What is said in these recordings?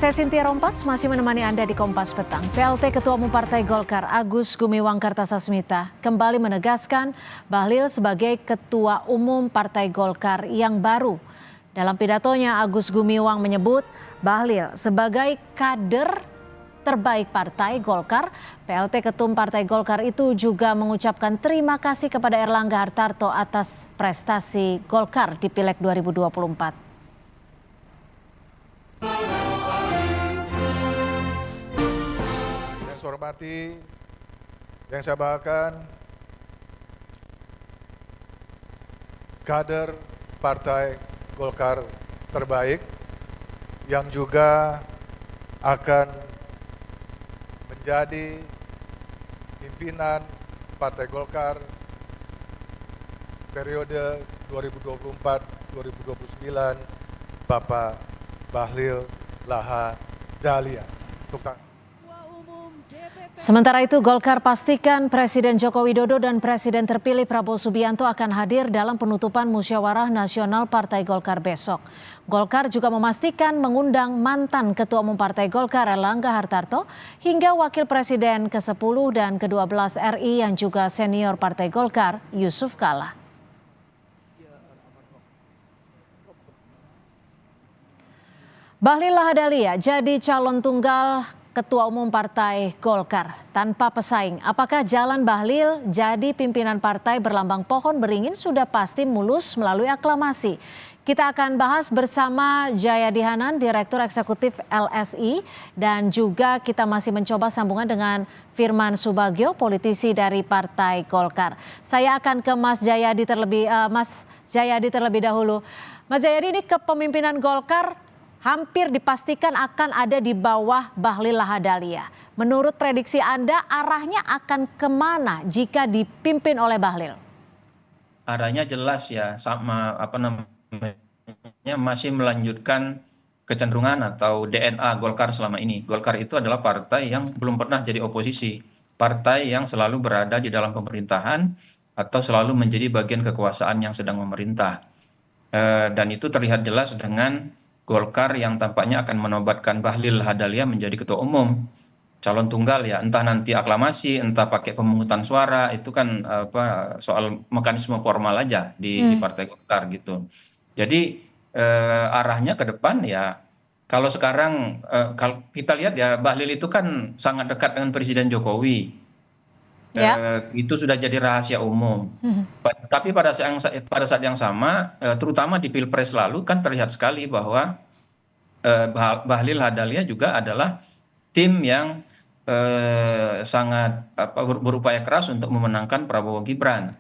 Saya Cynthia Rompas masih menemani Anda di Kompas Petang. PLT Ketua Umum Partai Golkar Agus Gumiwang Kartasasmita kembali menegaskan Bahlil sebagai Ketua Umum Partai Golkar yang baru. Dalam pidatonya, Agus Gumiwang menyebut Bahlil sebagai kader terbaik Partai Golkar. PLT Ketum Partai Golkar itu juga mengucapkan terima kasih kepada Erlangga Hartarto atas prestasi Golkar di Pileg 2024. Yang saya hormati, yang saya banggakan, kader Partai Golkar terbaik yang juga akan menjadi pimpinan Partai Golkar periode 2024-2029, Bapak Bahlil Lahadalia. Sementara itu, Golkar pastikan Presiden Joko Widodo dan Presiden terpilih Prabowo Subianto akan hadir dalam penutupan Musyawarah Nasional Partai Golkar besok. Golkar juga memastikan mengundang mantan Ketua Umum Partai Golkar Erlangga Hartarto hingga Wakil Presiden ke-10 dan ke-12 RI yang juga senior Partai Golkar Yusuf Kala. Bahlil Lahadalia jadi calon tunggal Ketua Umum Partai Golkar tanpa pesaing. Apakah jalan Bahlil jadi pimpinan partai berlambang pohon beringin sudah pasti mulus melalui aklamasi? Kita akan bahas bersama Jayadi Hanan, Direktur Eksekutif LSI, dan juga kita masih mencoba sambungan dengan Firman Subagio, politisi dari Partai Golkar. Saya akan ke Mas Jayadi terlebih dahulu. Mas Jayadi, ini kepemimpinan Golkar hampir dipastikan akan ada di bawah Bahlil Lahadalia. Menurut prediksi Anda, arahnya akan kemana jika dipimpin oleh Bahlil? Arahnya jelas ya, sama masih melanjutkan kecenderungan atau DNA Golkar selama ini. Golkar itu adalah partai yang belum pernah jadi oposisi, partai yang selalu berada di dalam pemerintahan atau selalu menjadi bagian kekuasaan yang sedang memerintah. Dan itu terlihat jelas dengan Golkar yang tampaknya akan menobatkan Bahlil Lahadalia menjadi ketua umum, calon tunggal ya, entah nanti aklamasi, entah pakai pemungutan suara, itu kan soal mekanisme formal aja di Partai Golkar gitu. Jadi arahnya ke depan ya, kalau sekarang kalau kita lihat ya, Bahlil itu kan sangat dekat dengan Presiden Jokowi. Itu sudah jadi rahasia umum. Tapi pada saat yang sama, terutama di Pilpres lalu kan terlihat sekali bahwa Bahlil Lahadalia juga adalah tim yang sangat berupaya keras untuk memenangkan Prabowo Gibran.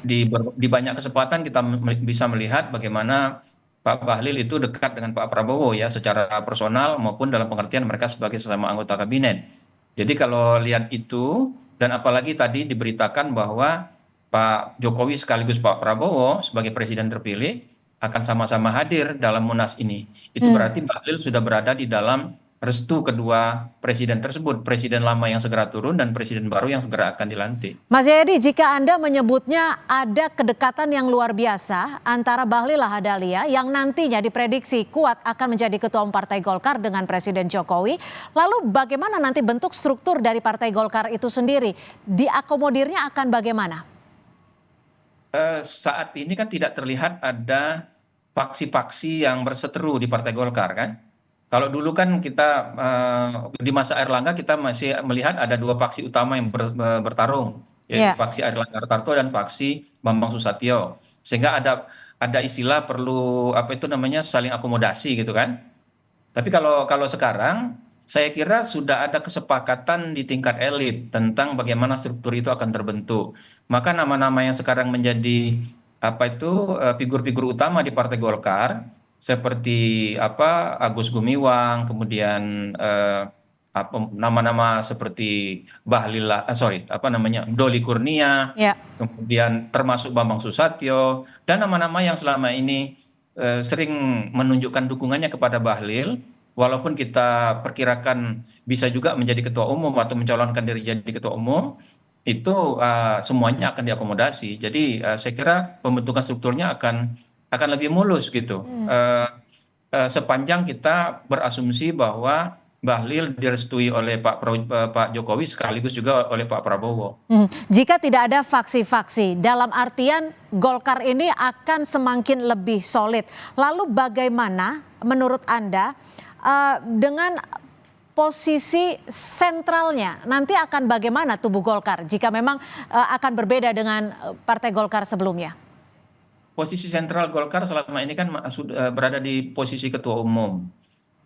Di banyak kesempatan kita bisa melihat bagaimana Pak Bahlil itu dekat dengan Pak Prabowo ya, secara personal maupun dalam pengertian mereka sebagai sesama anggota kabinet. Jadi kalau lihat itu, dan apalagi tadi diberitakan bahwa Pak Jokowi sekaligus Pak Prabowo sebagai presiden terpilih akan sama-sama hadir dalam Munas ini. Itu berarti Bahlil sudah berada di dalam restu kedua presiden tersebut, presiden lama yang segera turun dan presiden baru yang segera akan dilantik. Mas Jayadi, jika Anda menyebutnya ada kedekatan yang luar biasa antara Bahlil Lahadalia yang nantinya diprediksi kuat akan menjadi ketua umum Partai Golkar dengan Presiden Jokowi, lalu bagaimana nanti bentuk struktur dari Partai Golkar itu sendiri? Diakomodirnya akan bagaimana? Saat ini kan tidak terlihat ada faksi-faksi yang berseteru di Partai Golkar kan. Kalau dulu kan kita di masa Erlangga kita masih melihat ada dua faksi utama yang bertarung, yaitu faksi Erlangga Hartarto dan faksi Bambang Susatyo. Sehingga ada istilah perlu saling akomodasi gitu kan. Tapi kalau sekarang saya kira sudah ada kesepakatan di tingkat elit tentang bagaimana struktur itu akan terbentuk. Maka nama-nama yang sekarang menjadi figur-figur utama di Partai Golkar seperti Agus Gumiwang, kemudian nama-nama seperti Doli Kurnia, kemudian termasuk Bambang Susatyo, dan nama-nama yang selama ini sering menunjukkan dukungannya kepada Bahlil, walaupun kita perkirakan bisa juga menjadi ketua umum atau mencalonkan diri jadi ketua umum, itu semuanya akan diakomodasi. Jadi saya kira pembentukan strukturnya akan lebih mulus gitu. sepanjang kita berasumsi bahwa Bahlil direstui oleh Pak Jokowi sekaligus juga oleh Pak Prabowo. Jika tidak ada faksi-faksi, dalam artian Golkar ini akan semakin lebih solid. Lalu bagaimana menurut Anda dengan posisi sentralnya? Nanti akan bagaimana tubuh Golkar jika memang akan berbeda dengan Partai Golkar sebelumnya? Posisi sentral Golkar selama ini kan sudah berada di posisi ketua umum.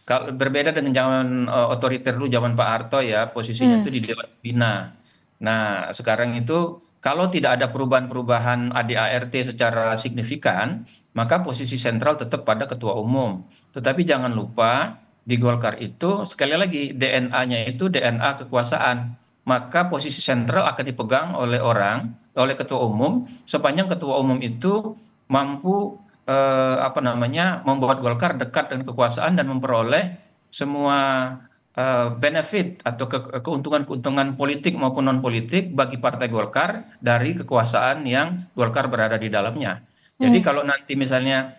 Kalau berbeda dengan zaman otoriter dulu, zaman Pak Harto ya, posisinya itu di Dewan Pembina. Nah, sekarang itu kalau tidak ada perubahan-perubahan ADART secara signifikan, maka posisi sentral tetap pada ketua umum. Tetapi jangan lupa di Golkar itu sekali lagi DNA-nya itu DNA kekuasaan. Maka posisi sentral akan dipegang oleh ketua umum sepanjang ketua umum itu mampu membuat Golkar dekat dengan kekuasaan dan memperoleh semua benefit atau keuntungan-keuntungan politik maupun non politik bagi Partai Golkar dari kekuasaan yang Golkar berada di dalamnya. Jadi kalau nanti misalnya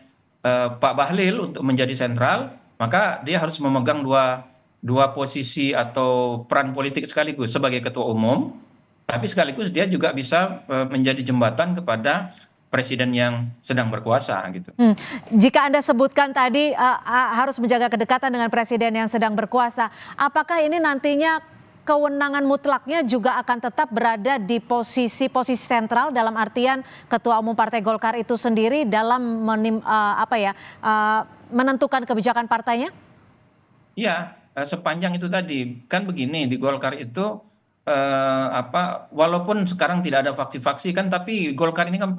Pak Bahlil untuk menjadi sentral, maka dia harus memegang dua posisi atau peran politik sekaligus sebagai ketua umum, tapi sekaligus dia juga bisa menjadi jembatan kepada presiden yang sedang berkuasa gitu. Jika Anda sebutkan tadi harus menjaga kedekatan dengan presiden yang sedang berkuasa, apakah ini nantinya kewenangan mutlaknya juga akan tetap berada di posisi sentral dalam artian ketua umum Partai Golkar itu sendiri dalam menentukan kebijakan partainya? Iya, sepanjang itu tadi kan begini di Golkar itu walaupun sekarang tidak ada faksi-faksi kan, tapi Golkar ini kan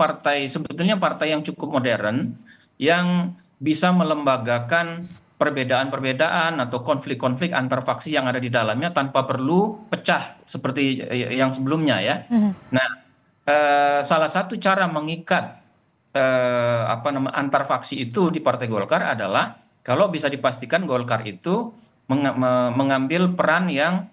sebetulnya partai yang cukup modern yang bisa melembagakan perbedaan-perbedaan atau konflik-konflik antar faksi yang ada di dalamnya tanpa perlu pecah seperti yang sebelumnya ya. Nah, salah satu cara mengikat antar faksi itu di Partai Golkar adalah kalau bisa dipastikan Golkar itu mengambil peran yang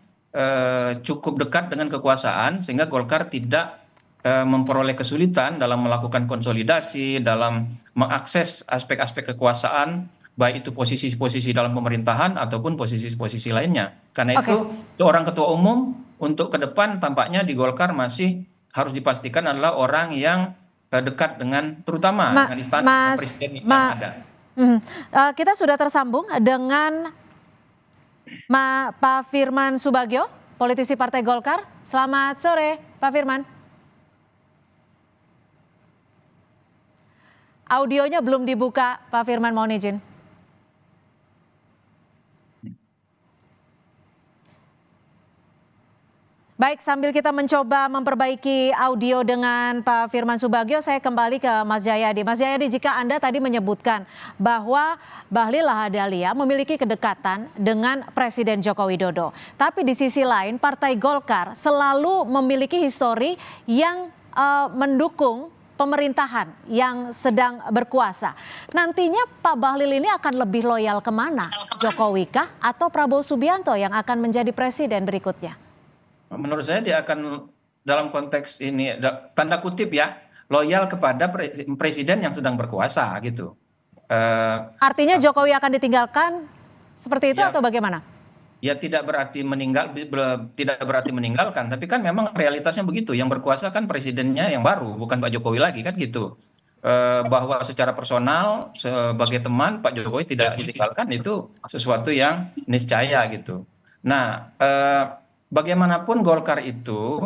cukup dekat dengan kekuasaan sehingga Golkar tidak memperoleh kesulitan dalam melakukan konsolidasi, dalam mengakses aspek-aspek kekuasaan, baik itu posisi-posisi dalam pemerintahan ataupun posisi-posisi lainnya. Karena itu seorang ketua umum untuk ke depan tampaknya di Golkar masih harus dipastikan adalah orang yang dekat dengan terutama dengan istana presiden yang ada. Kita sudah tersambung dengan Pak Firman Subagio, politisi Partai Golkar. Selamat sore, Pak Firman. Audionya belum dibuka, Pak Firman, mohon izin. Baik, sambil kita mencoba memperbaiki audio dengan Pak Firman Subagio, saya kembali ke Mas Jayadi. Mas Jayadi, jika Anda tadi menyebutkan bahwa Bahlil Lahadalia memiliki kedekatan dengan Presiden Joko Widodo. Tapi di sisi lain, Partai Golkar selalu memiliki histori yang mendukung pemerintahan yang sedang berkuasa. Nantinya Pak Bahlil ini akan lebih loyal kemana? Jokowi kah atau Prabowo Subianto yang akan menjadi presiden berikutnya? Menurut saya dia akan dalam konteks ini tanda kutip ya loyal kepada presiden yang sedang berkuasa gitu. Artinya Jokowi akan ditinggalkan seperti itu ya, atau bagaimana? Ya tidak berarti meninggalkan, tapi kan memang realitasnya begitu. Yang berkuasa kan presidennya yang baru, bukan Pak Jokowi lagi kan gitu. Bahwa secara personal sebagai teman Pak Jokowi tidak ditinggalkan itu sesuatu yang niscaya gitu. Nah, bagaimanapun Golkar itu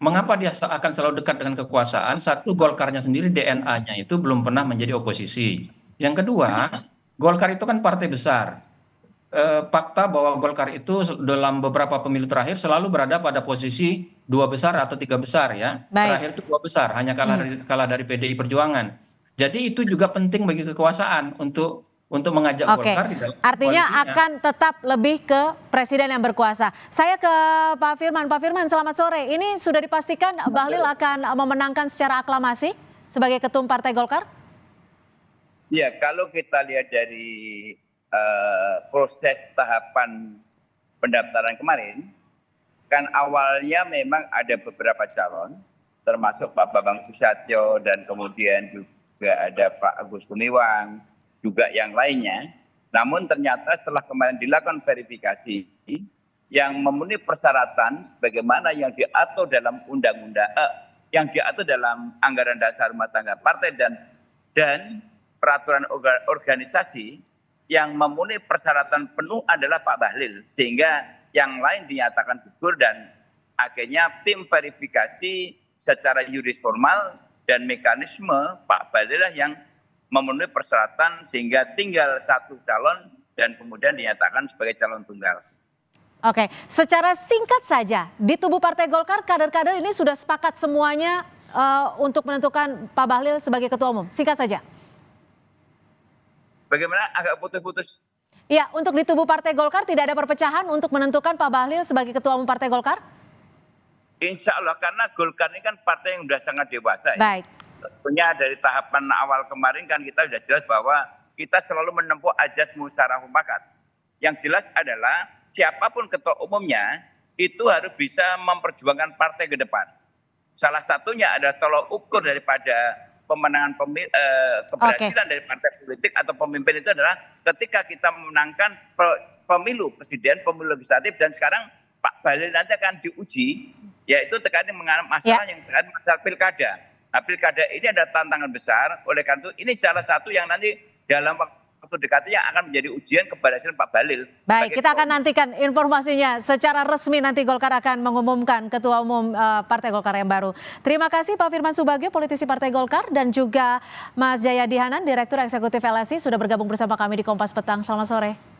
mengapa dia akan selalu dekat dengan kekuasaan? Satu, Golkarnya sendiri DNA-nya itu belum pernah menjadi oposisi. Yang kedua, Golkar itu kan partai besar. Fakta bahwa Golkar itu dalam beberapa pemilu terakhir selalu berada pada posisi 2 besar atau 3 besar ya. Terakhir itu 2 besar, hanya kalah dari PDI Perjuangan. Jadi itu juga penting bagi kekuasaan untuk mengajak Golkar di dalam artinya koalisinya. Akan tetap lebih ke presiden yang berkuasa. Saya ke Pak Firman. Pak Firman, selamat sore. Ini sudah dipastikan Bahlil akan memenangkan secara aklamasi sebagai ketum Partai Golkar? Ya, kalau kita lihat dari proses tahapan pendaftaran kemarin, kan awalnya memang ada beberapa calon, termasuk Pak Bambang Susatyo dan kemudian juga juga ada Pak Agus Gumiwang, juga yang lainnya. Namun ternyata setelah kemarin dilakukan verifikasi, yang memenuhi persyaratan sebagaimana yang diatur dalam undang-undang, yang diatur dalam anggaran dasar rumah tangga partai dan peraturan organisasi, yang memenuhi persyaratan penuh adalah Pak Bahlil, sehingga yang lain dinyatakan gugur dan akhirnya tim verifikasi secara yuris formal dan mekanisme Pak Bahlil lah yang memenuhi persyaratan sehingga tinggal satu calon dan kemudian dinyatakan sebagai calon tunggal. Oke, secara singkat saja, di tubuh Partai Golkar kader-kader ini sudah sepakat semuanya untuk menentukan Pak Bahlil sebagai ketua umum. Singkat saja. Bagaimana, agak putus-putus? Ya, untuk di tubuh Partai Golkar tidak ada perpecahan untuk menentukan Pak Bahlil sebagai ketua umum Partai Golkar? Insya Allah, karena Golkar ini kan partai yang sudah sangat dewasa. Baik. Tentunya dari tahapan awal kemarin kan kita sudah jelas bahwa kita selalu menempuh ajas musyawarah mufakat. Yang jelas adalah siapapun ketua umumnya itu harus bisa memperjuangkan partai ke depan. Salah satunya adalah tolak ukur daripada pemenangan keberhasilan dari partai politik atau pemimpin itu adalah ketika kita memenangkan pemilu presiden, pemilu legislatif, dan sekarang Pak Bahlil nanti akan diuji, yaitu terkait dengan masalah yang terkait masalah pilkada. Nah, pilkada ini ada tantangan besar, oleh karena itu ini salah satu yang nanti dalam waktu dekat yang akan menjadi ujian keberhasilan Pak Bahlil. Baik, kita akan nantikan informasinya secara resmi, nanti Golkar akan mengumumkan ketua umum Partai Golkar yang baru. Terima kasih Pak Firman Subagio, politisi Partai Golkar, dan juga Mas Jayadi Hanan, Direktur Eksekutif LSI, sudah bergabung bersama kami di Kompas Petang. Selamat sore.